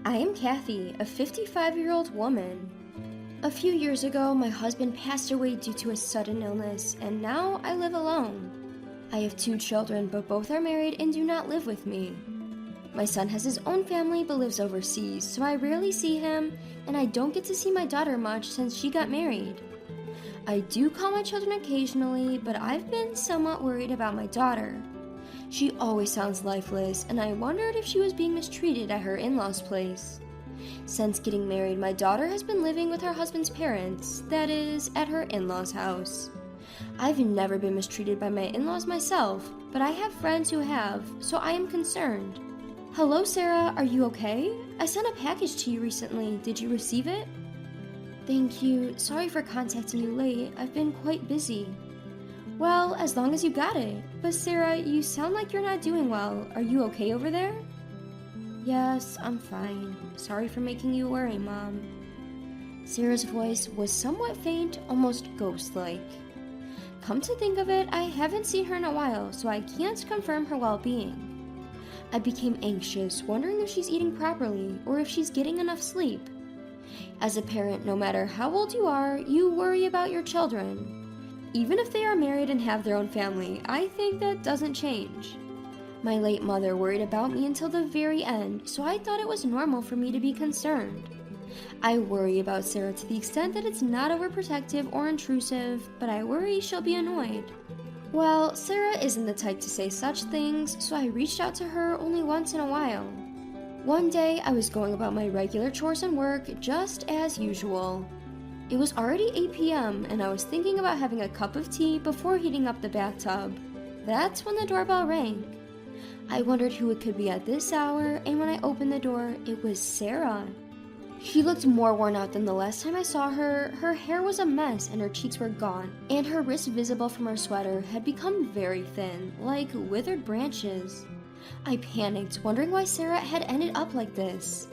I am Kathy, a 55-year-old woman. A few years ago, my husband passed away due to a sudden illness, and now I live alone. I have 2 children, but both are married and do not live with me. My son has his own family but lives overseas, so I rarely see him, and I don't get to see my daughter much since she got married. I do call my children occasionally, but I've been somewhat worried about my daughter. She always sounds lifeless, and I wondered if she was being mistreated at her in-laws' place. Since getting married, my daughter has been living with her husband's parents, that is, at her in-laws' house. I've never been mistreated by my in-laws myself, but I have friends who have, so I am concerned. Hello, Sarah, are you okay? I sent a package to you recently. Did you receive it? Thank you. Sorry for contacting you late. I've been quite busy. Well, as long as you got it. But Sarah, you sound like you're not doing well. Are you okay over there? Yes, I'm fine. Sorry for making you worry, Mom. Sarah's voice was somewhat faint, almost ghost-like. Come to think of it, I haven't seen her in a while, so I can't confirm her well-being. I became anxious, wondering if she's eating properly or if she's getting enough sleep. As a parent, no matter how old you are, you worry about your children. Even if they are married and have their own family, I think that doesn't change. My late mother worried about me until the very end, so I thought it was normal for me to be concerned. I worry about Sarah to the extent that it's not overprotective or intrusive, but I worry she'll be annoyed. Well, Sarah isn't the type to say such things, so I reached out to her only once in a while. One day, I was going about my regular chores and work just as usual. It was already 8 p.m., and I was thinking about having a cup of tea before heating up the bathtub. That's when the doorbell rang. I wondered who it could be at this hour, and when I opened the door, it was Sarah. She looked more worn out than the last time I saw her. Her hair was a mess, and her cheeks were gone, and her wrist visible from her sweater had become very thin, like withered branches. I panicked, wondering why Sarah had ended up like this.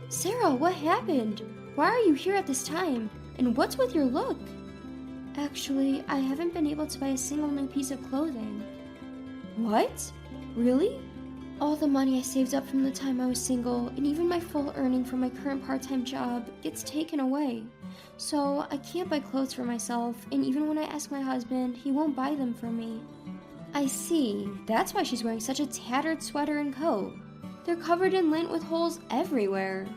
Sarah, what happened? Why are you here at this time? And what's with your look? Actually, I haven't been able to buy a single new piece of clothing. What? Really? All the money I saved up from the time I was single, and even my full earning from my current part-time job, gets taken away. So I can't buy clothes for myself, and even when I ask my husband, he won't buy them for me. I see. That's why she's wearing such a tattered sweater and coat. They're covered in lint with holes everywhere.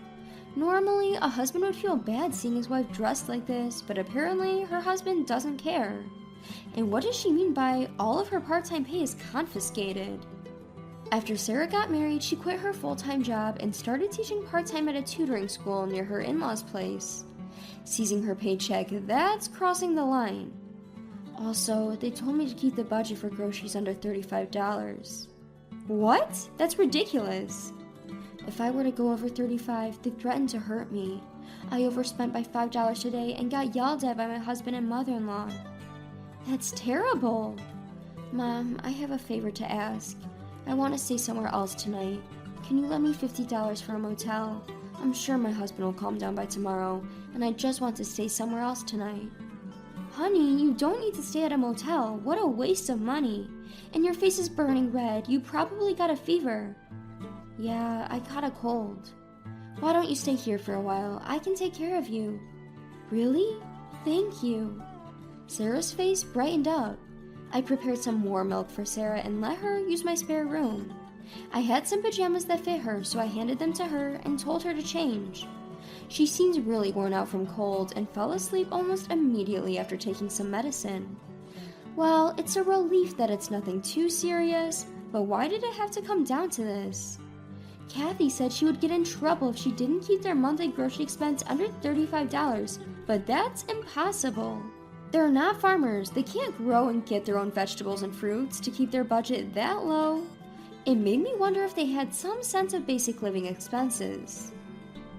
Normally, a husband would feel bad seeing his wife dressed like this, but apparently her husband doesn't care. And what does she mean by all of her part-time pay is confiscated? After Sarah got married, she quit her full-time job and started teaching part-time at a tutoring school near her in-laws' place. Seizing her paycheck, that's crossing the line. Also, they told me to keep the budget for groceries under $35. What? That's ridiculous. If I were to go over $35, they threatened to hurt me. I overspent by $5 today and got yelled at by my husband and mother-in-law. That's terrible. Mom, I have a favor to ask. I want to stay somewhere else tonight. Can you lend me $50 for a motel? I'm sure my husband will calm down by tomorrow, and I just want to stay somewhere else tonight. Honey, you don't need to stay at a motel. What a waste of money. And your face is burning red. You probably got a fever. Yeah, I caught a cold. Why don't you stay here for a while? I can take care of you. Really? Thank you. Sarah's face brightened up. I prepared some warm milk for Sarah and let her use my spare room. I had some pajamas that fit her, so I handed them to her and told her to change. She seemed really worn out from cold and fell asleep almost immediately after taking some medicine. Well, it's a relief that it's nothing too serious, but why did it have to come down to this? Kathy said she would get in trouble if she didn't keep their monthly grocery expense under $35, but that's impossible. They're not farmers. They can't grow and get their own vegetables and fruits to keep their budget that low. It made me wonder if they had some sense of basic living expenses.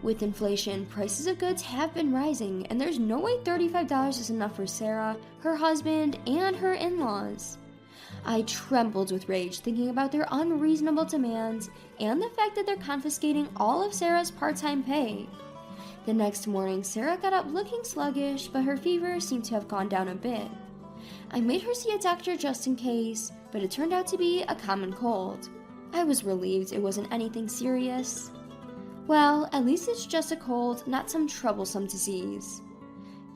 With inflation, prices of goods have been rising, and there's no way $35 is enough for Sarah, her husband, and her in-laws. I trembled with rage thinking about their unreasonable demands and the fact that they're confiscating all of Sarah's part-time pay. The next morning, Sarah got up looking sluggish, but her fever seemed to have gone down a bit. I made her see a doctor just in case, but it turned out to be a common cold. I was relieved it wasn't anything serious. Well, at least it's just a cold, not some troublesome disease.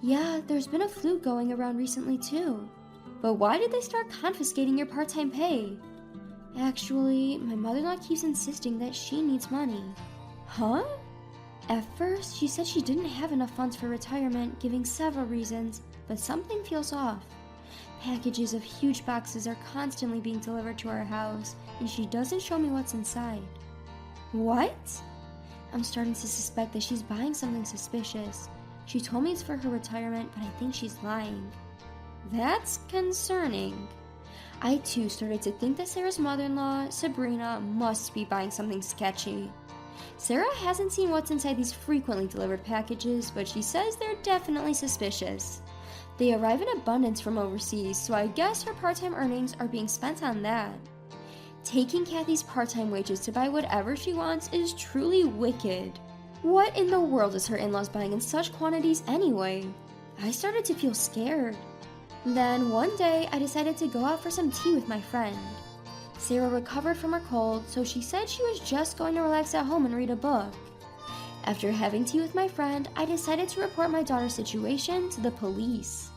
Yeah, there's been a flu going around recently too. But why did they start confiscating your part-time pay? Actually, my mother-in-law keeps insisting that she needs money. Huh? At first, she said she didn't have enough funds for retirement, giving several reasons, but something feels off. Packages of huge boxes are constantly being delivered to our house, and she doesn't show me what's inside. What? I'm starting to suspect that she's buying something suspicious. She told me it's for her retirement, but I think she's lying. That's concerning. I too started to think that Sarah's mother-in-law, Sabrina, must be buying something sketchy. Sarah hasn't seen what's inside these frequently delivered packages, but she says they're definitely suspicious. They arrive in abundance from overseas, so I guess her part-time earnings are being spent on that. Taking Kathy's part-time wages to buy whatever she wants is truly wicked. What in the world is her in-laws buying in such quantities anyway? I started to feel scared. Then one day, I decided to go out for some tea with my friend. Sarah recovered from her cold, so she said she was just going to relax at home and read a book. After having tea with my friend, I decided to report my daughter's situation to the police.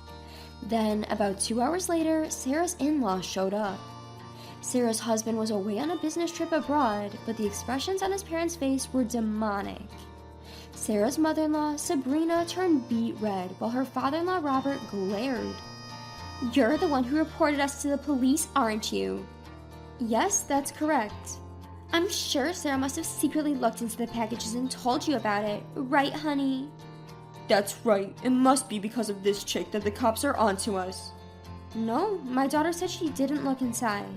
Then, about 2 hours later, Sarah's in-laws showed up. Sarah's husband was away on a business trip abroad, but the expressions on his parents' face were demonic. Sarah's mother-in-law, Sabrina, turned beet red, while her father-in-law, Robert, glared. "You're the one who reported us to the police, aren't you?" "Yes, that's correct." "I'm sure Sarah must have secretly looked into the packages and told you about it, right, honey?" "That's right. It must be because of this chick that the cops are onto us." "No, my daughter said she didn't look inside."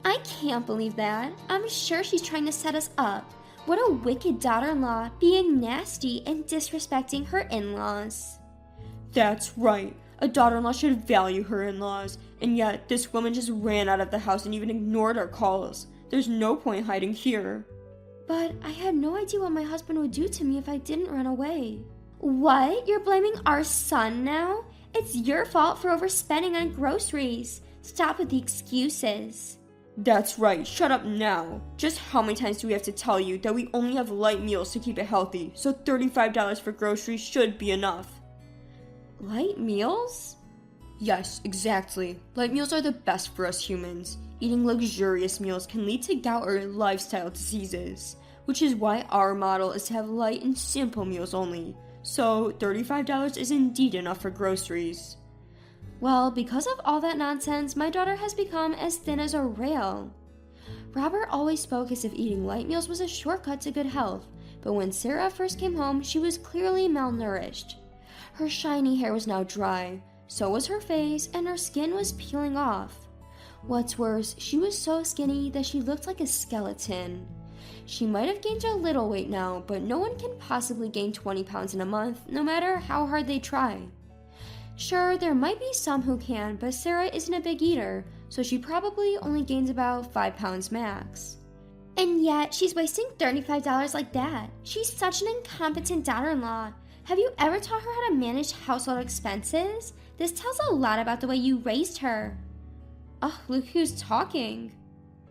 "I can't believe that. I'm sure she's trying to set us up. What a wicked daughter-in-law, being nasty and disrespecting her in-laws." "That's right. A daughter-in-law should value her in-laws, and yet this woman just ran out of the house and even ignored our calls. There's no point hiding here." "But I had no idea what my husband would do to me if I didn't run away." "What? You're blaming our son now? It's your fault for overspending on groceries. Stop with the excuses." "That's right. Shut up now. Just how many times do we have to tell you that we only have light meals to keep it healthy, so $35 for groceries should be enough." Light meals? Yes, exactly. Light meals are the best for us humans. Eating luxurious meals can lead to gout or lifestyle diseases, which is why our model is to have light and simple meals only. So $35 is indeed enough for groceries. Well, because of all that nonsense, my daughter has become as thin as a rail. Robert always spoke as if eating light meals was a shortcut to good health, but when Sarah first came home, she was clearly malnourished. Her shiny hair was now dry, so was her face, and her skin was peeling off. What's worse, she was so skinny that she looked like a skeleton. She might have gained a little weight now, but no one can possibly gain 20 pounds in a month, no matter how hard they try. Sure, there might be some who can, but Sarah isn't a big eater, so she probably only gains about 5 pounds max. And yet, she's wasting $35 like that. She's such an incompetent daughter-in-law. Have you ever taught her how to manage household expenses? This tells a lot about the way you raised her. Oh, look who's talking.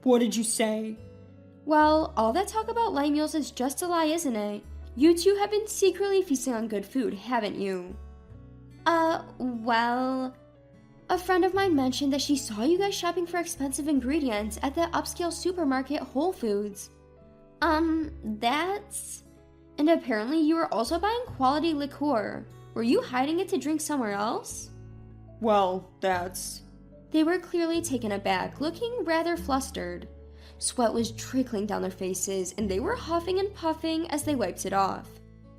What did you say? Well, all that talk about light meals is just a lie, isn't it? You two have been secretly feasting on good food, haven't you? Well... A friend of mine mentioned that she saw you guys shopping for expensive ingredients at the upscale supermarket Whole Foods. That's... And apparently you were also buying quality liqueur. Were you hiding it to drink somewhere else? Well, that's... They were clearly taken aback, looking rather flustered. Sweat was trickling down their faces, and they were huffing and puffing as they wiped it off.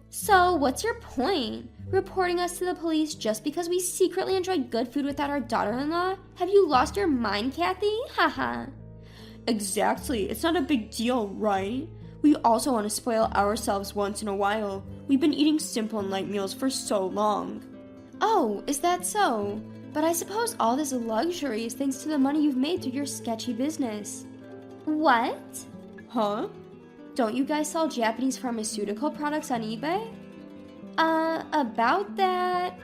So, what's your point? Reporting us to the police just because we secretly enjoy good food without our daughter-in-law? Have you lost your mind, Kathy? Haha. Exactly. It's not a big deal, right? We also want to spoil ourselves once in a while. We've been eating simple and light meals for so long. Oh, is that so? But I suppose all this luxury is thanks to the money you've made through your sketchy business. What? Huh? Don't you guys sell Japanese pharmaceutical products on eBay? About that...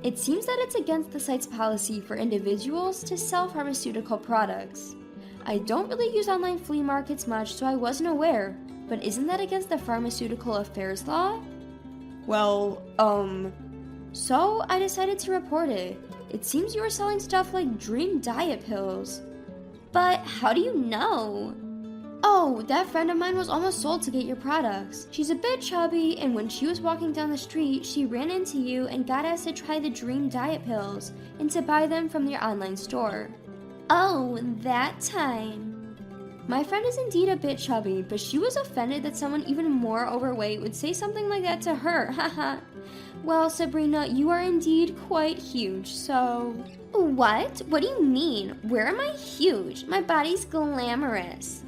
It seems that it's against the site's policy for individuals to sell pharmaceutical products. I don't really use online flea markets much, so I wasn't aware, but but isn't that against the pharmaceutical affairs law? Well, So I decided to report it. It seems you were selling stuff like Dream Diet pills. But how do you know? Oh, that friend of mine was almost sold to get your products. She's a bit chubby, and when she was walking down the street, she ran into you and got asked to try the Dream Diet pills and to buy them from your online store. Oh, that time. My friend is indeed a bit chubby, but she was offended that someone even more overweight would say something like that to her, haha. Well, Sabrina, you are indeed quite huge, so... What? What do you mean? Where am I huge? My body's glamorous.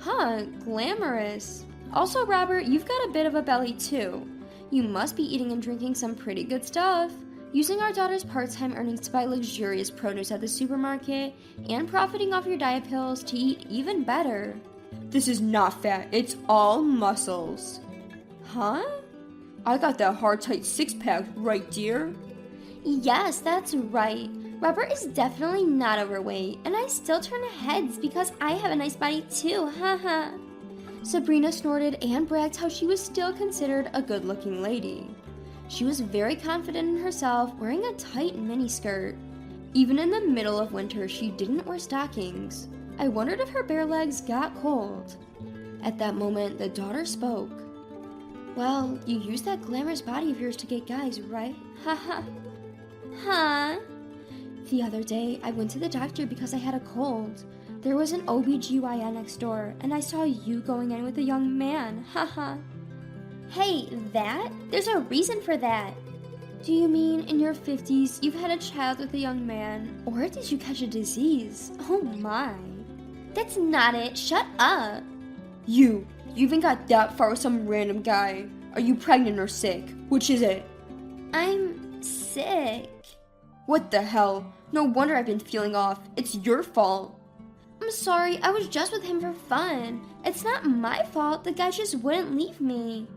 Huh, glamorous. Also, Robert, you've got a bit of a belly too. You must be eating and drinking some pretty good stuff. Using our daughter's part-time earnings to buy luxurious produce at the supermarket and profiting off your diet pills to eat even better. this is not fat, it's all muscles. Huh? I got that hard, tight six-pack, right, dear? Yes, that's right. Robert is definitely not overweight, and I still turn heads because I have a nice body too, haha. Sabrina snorted and bragged how she was still considered a good-looking lady. She was very confident in herself, wearing a tight miniskirt. Even in the middle of winter, she didn't wear stockings. I wondered if her bare legs got cold. At that moment, the daughter spoke. Well, you use that glamorous body of yours to get guys, right? Haha. Huh? The other day, I went to the doctor because I had a cold. There was an OBGYN next door, and I saw you going in with a young man. Haha. Hey, that? There's a reason for that. Do you mean in your 50s you've had a child with a young man? Or did you catch a disease? Oh my. That's not it. Shut up. You even got that far with some random guy. Are you pregnant or sick? Which is it? I'm sick. What the hell? No wonder I've been feeling off. It's your fault. I'm sorry, I was just with him for fun. It's not my fault, the guy just wouldn't leave me.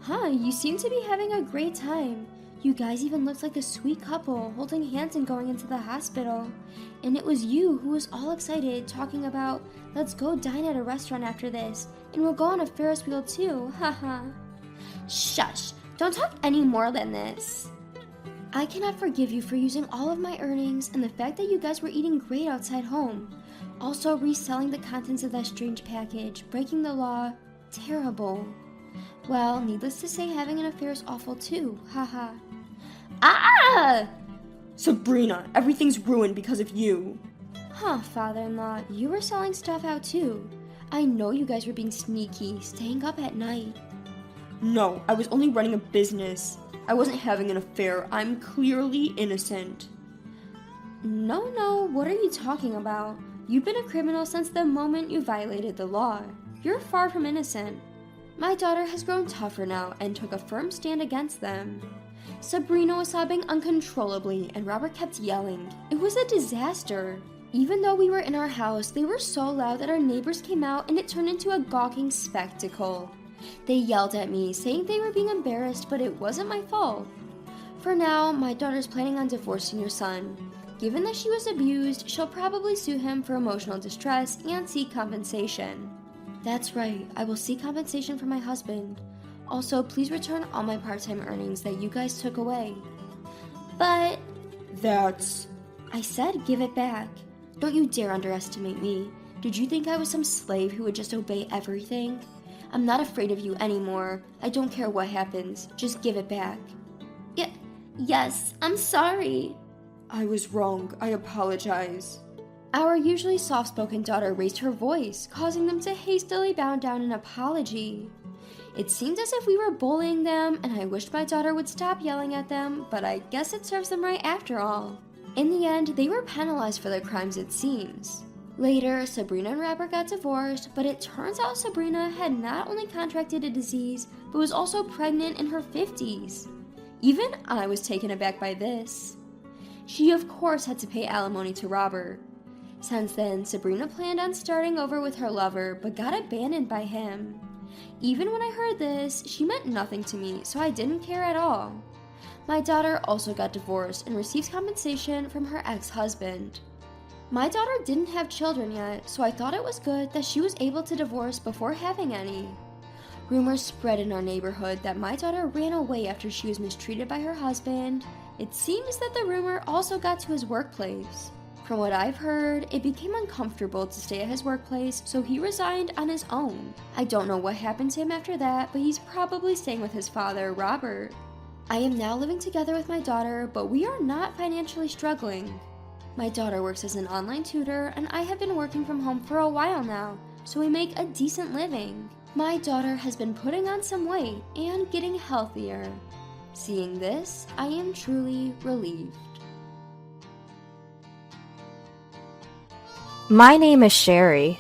Huh, you seem to be having a great time. You guys even looked like a sweet couple, holding hands and going into the hospital. And it was you who was all excited, talking about, let's go dine at a restaurant after this, and we'll go on a Ferris wheel too, haha. Shush, don't talk any more than this. I cannot forgive you for using all of my earnings and the fact that you guys were eating great outside home. Also reselling the contents of that strange package, breaking the law, terrible. Well, needless to say, having an affair is awful too, haha. Ah! Sabrina, everything's ruined because of you. Huh, father-in-law, you were selling stuff out too. I know you guys were being sneaky, staying up at night. No, I was only running a business. I wasn't having an affair. I'm clearly innocent. No, what are you talking about? You've been a criminal since the moment you violated the law. You're far from innocent. My daughter has grown tougher now and took a firm stand against them. Sabrina was sobbing uncontrollably and Robert kept yelling. It was a disaster. Even though we were in our house, they were so loud that our neighbors came out and it turned into a gawking spectacle. They yelled at me, saying they were being embarrassed, but it wasn't my fault. For now, my daughter's planning on divorcing your son. Given that she was abused, she'll probably sue him for emotional distress and seek compensation. That's right, I will seek compensation from my husband. Also, please return all my part-time earnings that you guys took away. But... That's... I said give it back. Don't you dare underestimate me. Did you think I was some slave who would just obey everything? I'm not afraid of you anymore. I don't care what happens. Just give it back. Yes, I'm sorry. I was wrong. I apologize. Our usually soft-spoken daughter raised her voice, causing them to hastily bow down an apology. It seemed as if we were bullying them, and I wished my daughter would stop yelling at them, but I guess it serves them right after all. In the end, they were penalized for their crimes, it seems. Later, Sabrina and Robert got divorced, but it turns out Sabrina had not only contracted a disease, but was also pregnant in her 50s. Even I was taken aback by this. She, of course, had to pay alimony to Robert. Since then, Sabrina planned on starting over with her lover, but got abandoned by him. Even when I heard this, she meant nothing to me, so I didn't care at all. My daughter also got divorced and receives compensation from her ex-husband. My daughter didn't have children yet, so I thought it was good that she was able to divorce before having any. Rumors spread in our neighborhood that my daughter ran away after she was mistreated by her husband. It seems that the rumor also got to his workplace. From what I've heard, it became uncomfortable to stay at his workplace, so he resigned on his own. I don't know what happened to him after that, but he's probably staying with his father, Robert. I am now living together with my daughter, but we are not financially struggling. My daughter works as an online tutor, and I have been working from home for a while now, so we make a decent living. My daughter has been putting on some weight and getting healthier. Seeing this, I am truly relieved. My name is Sherry.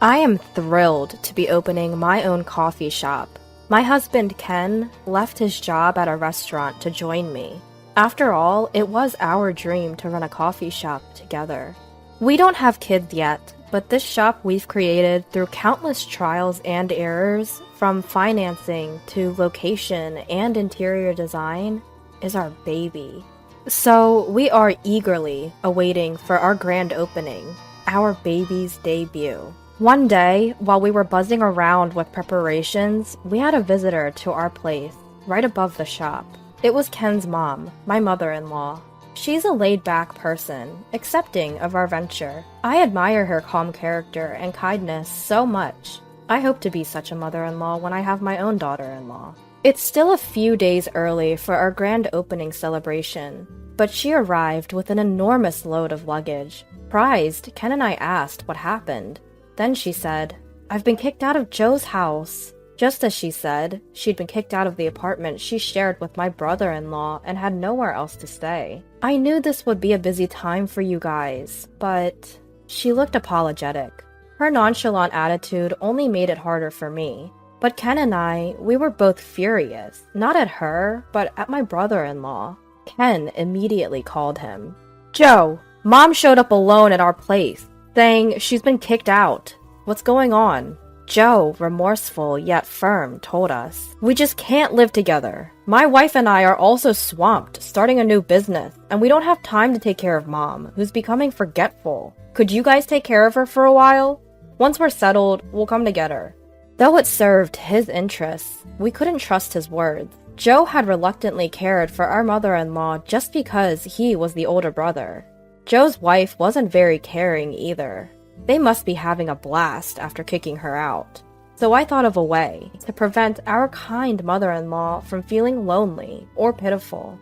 I am thrilled to be opening my own coffee shop. My husband, Ken, left his job at a restaurant to join me. After all, it was our dream to run a coffee shop together. We don't have kids yet, but this shop we've created through countless trials and errors, from financing to location and interior design, is our baby. So we are eagerly awaiting for our grand opening, our baby's debut. One day, while we were buzzing around with preparations, we had a visitor to our place, right above the shop. It was Ken's mom, my mother-in-law. She's a laid-back person, accepting of our venture. I admire her calm character and kindness so much. I hope to be such a mother-in-law when I have my own daughter-in-law. It's still a few days early for our grand opening celebration, but she arrived with an enormous load of luggage. Surprised, Ken and I asked what happened. Then she said, "I've been kicked out of Joe's house." Just as she said, she'd been kicked out of the apartment she shared with my brother-in-law and had nowhere else to stay. I knew this would be a busy time for you guys, but... She looked apologetic. Her nonchalant attitude only made it harder for me. But Ken and I, we were both furious, not at her, but at my brother-in-law. Ken immediately called him. "Joe, Mom showed up alone at our place, saying she's been kicked out. What's going on?" Joe, remorseful yet firm, told us, "We just can't live together. My wife and I are also swamped, starting a new business, and we don't have time to take care of Mom, who's becoming forgetful. Could you guys take care of her for a while? Once we're settled, we'll come to get her." Though it served his interests, we couldn't trust his words. Joe had reluctantly cared for our mother-in-law just because he was the older brother. Joe's wife wasn't very caring either. They must be having a blast after kicking her out. So I thought of a way to prevent our kind mother-in-law from feeling lonely or pitiful.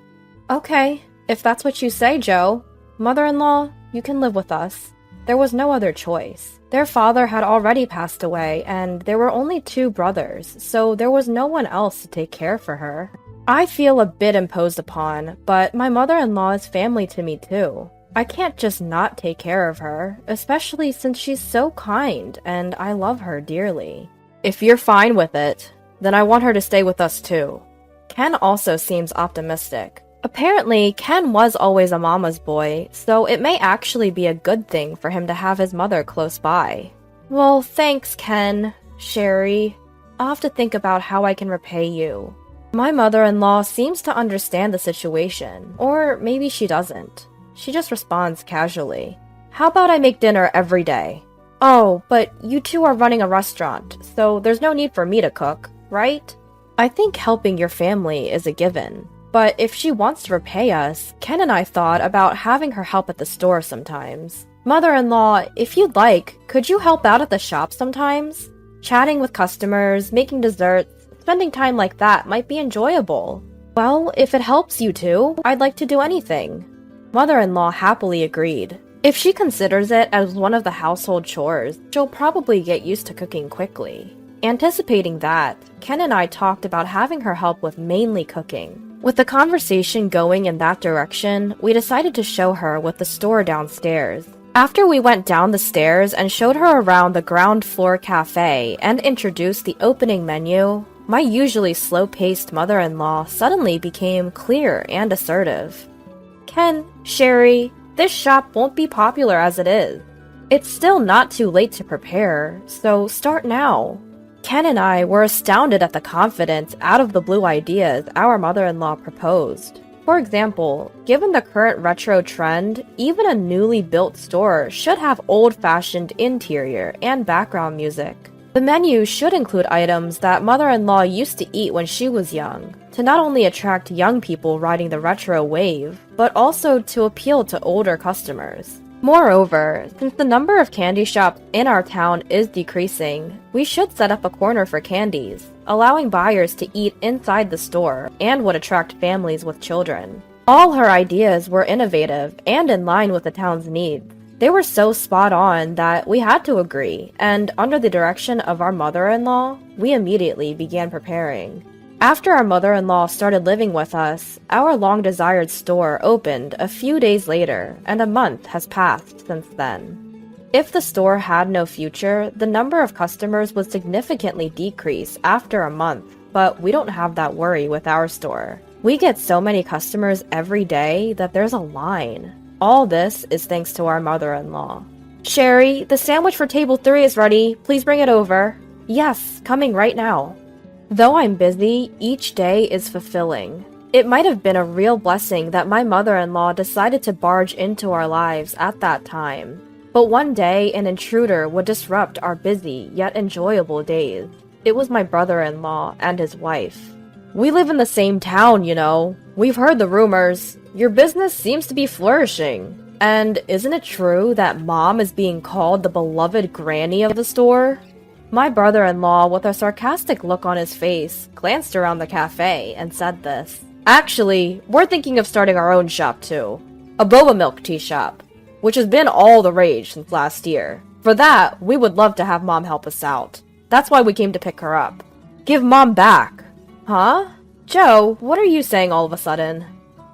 "Okay, if that's what you say, Joe. Mother-in-law, you can live with us." There was no other choice. Their father had already passed away, and there were only 2 brothers, so there was no one else to take care for her. I feel a bit imposed upon, but my mother-in-law is family to me too. I can't just not take care of her, especially since she's so kind and I love her dearly. If you're fine with it, then I want her to stay with us too. Ken also seems optimistic. Apparently, Ken was always a mama's boy, so it may actually be a good thing for him to have his mother close by. Well, thanks, Ken, Sherry. I'll have to think about how I can repay you. My mother-in-law seems to understand the situation, or maybe she doesn't. She just responds casually. "How about I make dinner every day?" "Oh, but you two are running a restaurant, so there's no need for me to cook, right?" I think helping your family is a given. But if she wants to repay us, Ken and I thought about having her help at the store sometimes. "Mother-in-law, if you'd like, could you help out at the shop sometimes? Chatting with customers, making desserts, spending time like that might be enjoyable." "Well, if it helps you two, I'd like to do anything." Mother-in-law happily agreed. If she considers it as one of the household chores, she'll probably get used to cooking quickly. Anticipating that, Ken and I talked about having her help with mainly cooking. With the conversation going in that direction, we decided to show her with the store downstairs. After we went down the stairs and showed her around the ground floor cafe and introduced the opening menu, my usually slow-paced mother-in-law suddenly became clear and assertive. "Ken, Sherry, this shop won't be popular as it is. It's still not too late to prepare, so start now." Ken and I were astounded at the confidence out-of-the-blue ideas our mother-in-law proposed. For example, given the current retro trend, even a newly built store should have old-fashioned interior and background music. The menu should include items that mother-in-law used to eat when she was young, to not only attract young people riding the retro wave, but also to appeal to older customers. Moreover, since the number of candy shops in our town is decreasing, we should set up a corner for candies, allowing buyers to eat inside the store and would attract families with children. All her ideas were innovative and in line with the town's needs. They were so spot on that we had to agree, and under the direction of our mother-in-law, we immediately began preparing. After our mother-in-law started living with us, our long-desired store opened a few days later, and a month has passed since then. If the store had no future, the number of customers would significantly decrease after a month, but we don't have that worry with our store. We get so many customers every day that there's a line. All this is thanks to our mother-in-law. Sherry, the sandwich for table 3 is ready. Please bring it over. Yes, coming right now. Though I'm busy, each day is fulfilling. It might have been a real blessing that my mother-in-law decided to barge into our lives at that time. But one day, an intruder would disrupt our busy yet enjoyable days. It was my brother-in-law and his wife. We live in the same town, you know. We've heard the rumors. Your business seems to be flourishing. And isn't it true that Mom is being called the beloved granny of the store? My brother-in-law, with a sarcastic look on his face, glanced around the cafe and said this. Actually, we're thinking of starting our own shop too. A boba milk tea shop, which has been all the rage since last year. For that, we would love to have Mom help us out. That's why we came to pick her up. Give Mom back. Huh? Joe, what are you saying all of a sudden?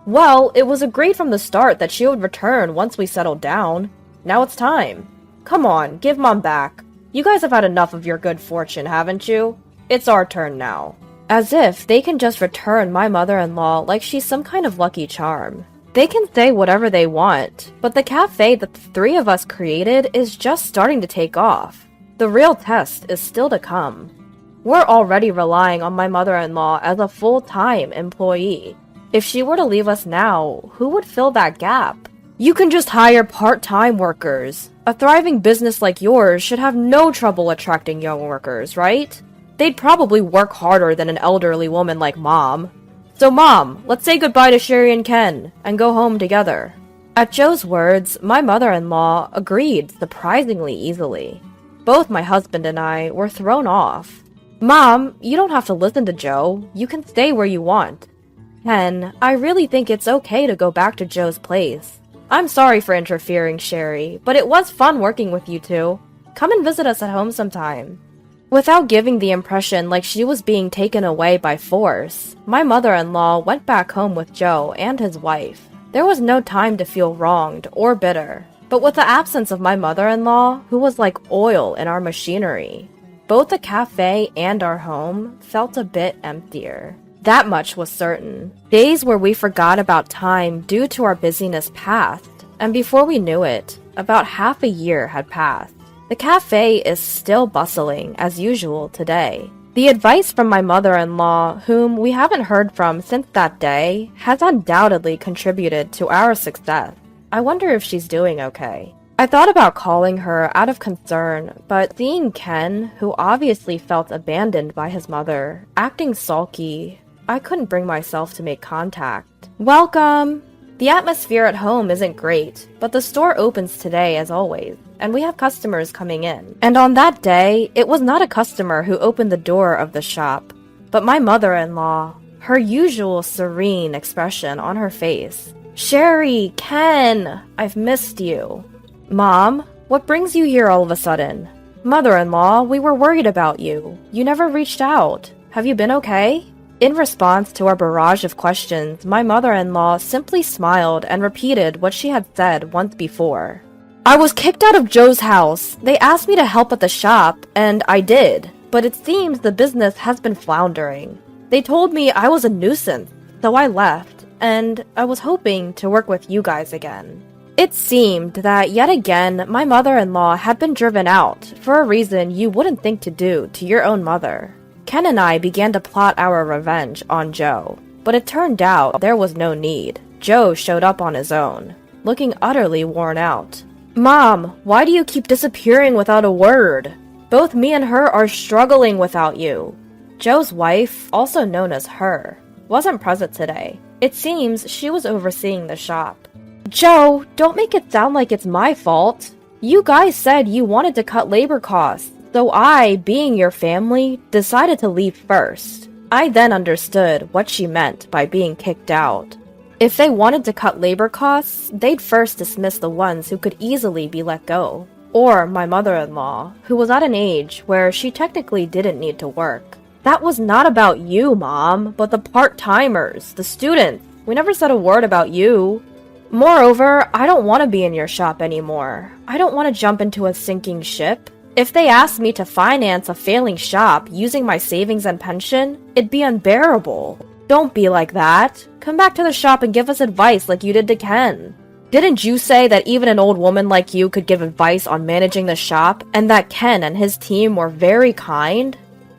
Well, it was agreed from the start that she would return once we settled down. Now it's time. Come on, give Mom back. You guys have had enough of your good fortune, haven't you? It's our turn now. As if they can just return my mother-in-law like she's some kind of lucky charm. They can say whatever they want, but the cafe that the 3 of us created is just starting to take off. The real test is still to come. We're already relying on my mother-in-law as a full-time employee. If she were to leave us now, who would fill that gap? You can just hire part-time workers. A thriving business like yours should have no trouble attracting young workers, right? They'd probably work harder than an elderly woman like Mom. So Mom, let's say goodbye to Sherry and Ken, and go home together. At Joe's words, my mother-in-law agreed surprisingly easily. Both my husband and I were thrown off. Mom, you don't have to listen to Joe. You can stay where you want. Ken, I really think it's okay to go back to Joe's place. I'm sorry for interfering, Sherry, but it was fun working with you two. Come and visit us at home sometime. Without giving the impression like she was being taken away by force, my mother-in-law went back home with Joe and his wife. There was no time to feel wronged or bitter, but with the absence of my mother-in-law, who was like oil in our machinery, both the cafe and our home felt a bit emptier. That much was certain. Days where we forgot about time due to our busyness passed, and before we knew it, about half a year had passed. The cafe is still bustling as usual today. The advice from my mother-in-law, whom we haven't heard from since that day, has undoubtedly contributed to our success. I wonder if she's doing okay. I thought about calling her out of concern, but seeing Ken, who obviously felt abandoned by his mother, acting sulky, I couldn't bring myself to make contact. Welcome! The atmosphere at home isn't great, but the store opens today as always, and we have customers coming in. And on that day, it was not a customer who opened the door of the shop, but my mother-in-law, her usual serene expression on her face. Sherry, Ken, I've missed you. Mom, what brings you here all of a sudden? Mother-in-law, we were worried about you. You never reached out. Have you been okay? In response to our barrage of questions, my mother-in-law simply smiled and repeated what she had said once before. I was kicked out of Joe's house. They asked me to help at the shop, and I did. But it seems the business has been floundering. They told me I was a nuisance, so I left, and I was hoping to work with you guys again. It seemed that yet again my mother-in-law had been driven out for a reason you wouldn't think to do to your own mother. Ken and I began to plot our revenge on Joe, but it turned out there was no need. Joe showed up on his own, looking utterly worn out. Mom, why do you keep disappearing without a word? Both me and her are struggling without you. Joe's wife, also known as Her, wasn't present today. It seems she was overseeing the shop. Joe, don't make it sound like it's my fault. You guys said you wanted to cut labor costs, so I, being your family, decided to leave first. I then understood what she meant by being kicked out. If they wanted to cut labor costs, they'd first dismiss the ones who could easily be let go. Or my mother-in-law, who was at an age where she technically didn't need to work. That was not about you, Mom, but the part-timers, the students. We never said a word about you. Moreover, I don't want to be in your shop anymore. I don't want to jump into a sinking ship. If they asked me to finance a failing shop using my savings and pension, it'd be unbearable. Don't be like that. Come back to the shop and give us advice like you did to Ken. Didn't you say that even an old woman like you could give advice on managing the shop, and that Ken and his team were very kind?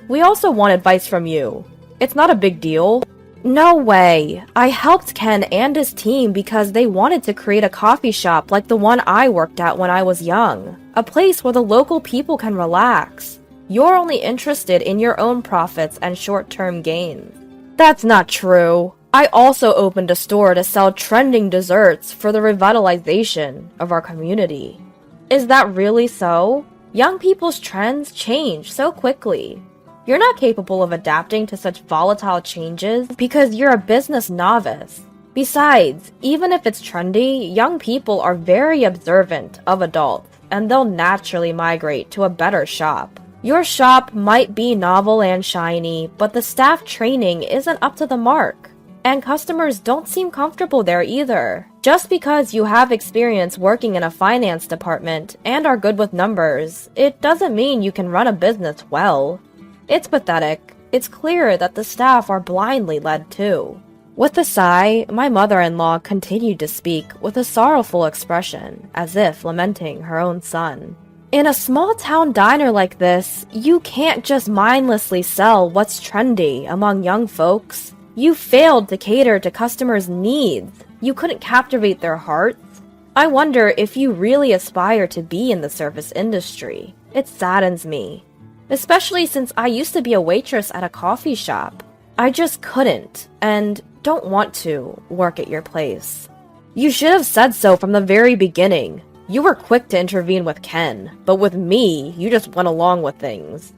We also want advice from you. It's not a big deal. No way. I helped Ken and his team because they wanted to create a coffee shop like the one I worked at when I was young. A place where the local people can relax. You're only interested in your own profits and short-term gains. That's not true. I also opened a store to sell trending desserts for the revitalization of our community. Is that really so? Young people's trends change so quickly. You're not capable of adapting to such volatile changes because you're a business novice. Besides, even if it's trendy, young people are very observant of adults, and they'll naturally migrate to a better shop. Your shop might be novel and shiny, but the staff training isn't up to the mark. And customers don't seem comfortable there either. Just because you have experience working in a finance department and are good with numbers, it doesn't mean you can run a business well. It's pathetic. It's clear that the staff are blindly led too. With a sigh, my mother-in-law continued to speak with a sorrowful expression, as if lamenting her own son. In a small-town diner like this, you can't just mindlessly sell what's trendy among young folks. You failed to cater to customers' needs. You couldn't captivate their hearts. I wonder if you really aspire to be in the service industry. It saddens me. Especially since I used to be a waitress at a coffee shop. I just couldn't, and don't want to, work at your place. You should have said so from the very beginning. You were quick to intervene with Ken, but with me, you just went along with things.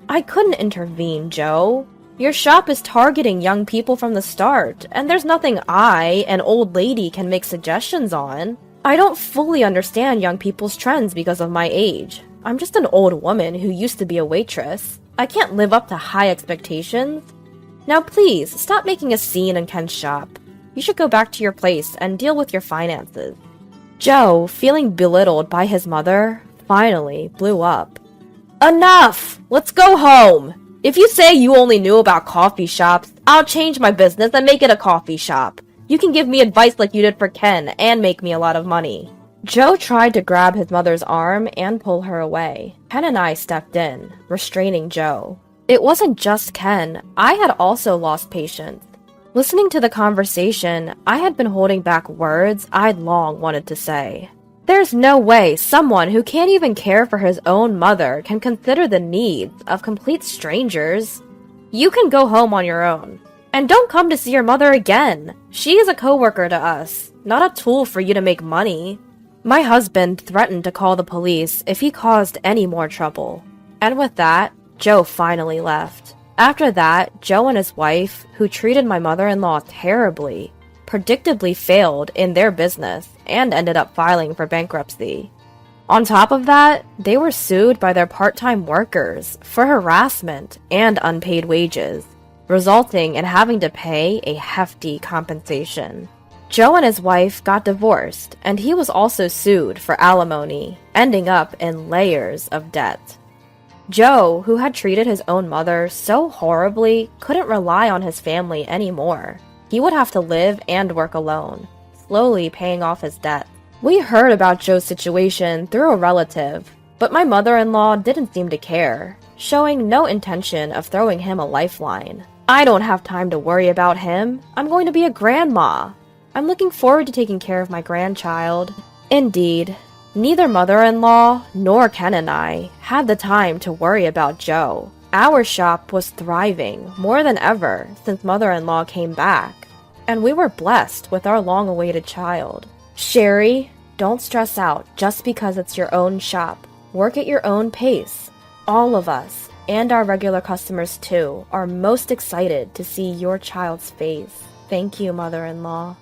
I couldn't intervene, Joe. Your shop is targeting young people from the start, and there's nothing I, an old lady, can make suggestions on. I don't fully understand young people's trends because of my age. I'm just an old woman who used to be a waitress. I can't live up to high expectations. Now please, stop making a scene in Ken's shop. You should go back to your place and deal with your finances. Joe, feeling belittled by his mother, finally blew up. Enough! Let's go home! If you say you only knew about coffee shops, I'll change my business and make it a coffee shop. You can give me advice like you did for Ken and make me a lot of money. Joe tried to grab his mother's arm and pull her away. Ken and I stepped in, restraining Joe. It wasn't just Ken. I had also lost patience. Listening to the conversation, I had been holding back words I'd long wanted to say. There's no way someone who can't even care for his own mother can consider the needs of complete strangers. You can go home on your own. And don't come to see your mother again. She is a coworker to us, not a tool for you to make money. My husband threatened to call the police if he caused any more trouble. And with that, Joe finally left. After that, Joe and his wife, who treated my mother-in-law terribly, predictably failed in their business and ended up filing for bankruptcy. On top of that, they were sued by their part-time workers for harassment and unpaid wages, resulting in having to pay a hefty compensation. Joe and his wife got divorced, and he was also sued for alimony, ending up in layers of debt. Joe, who had treated his own mother so horribly, couldn't rely on his family anymore. He would have to live and work alone, slowly paying off his debt. We heard about Joe's situation through a relative, but my mother-in-law didn't seem to care, showing no intention of throwing him a lifeline. I don't have time to worry about him. I'm going to be a grandma. I'm looking forward to taking care of my grandchild. Indeed. Neither mother-in-law nor Ken and I had the time to worry about Joe. Our shop was thriving more than ever since mother-in-law came back, and we were blessed with our long-awaited child. Sherry, don't stress out just because it's your own shop. Work at your own pace. All of us, and our regular customers too, are most excited to see your child's face. Thank you, mother-in-law.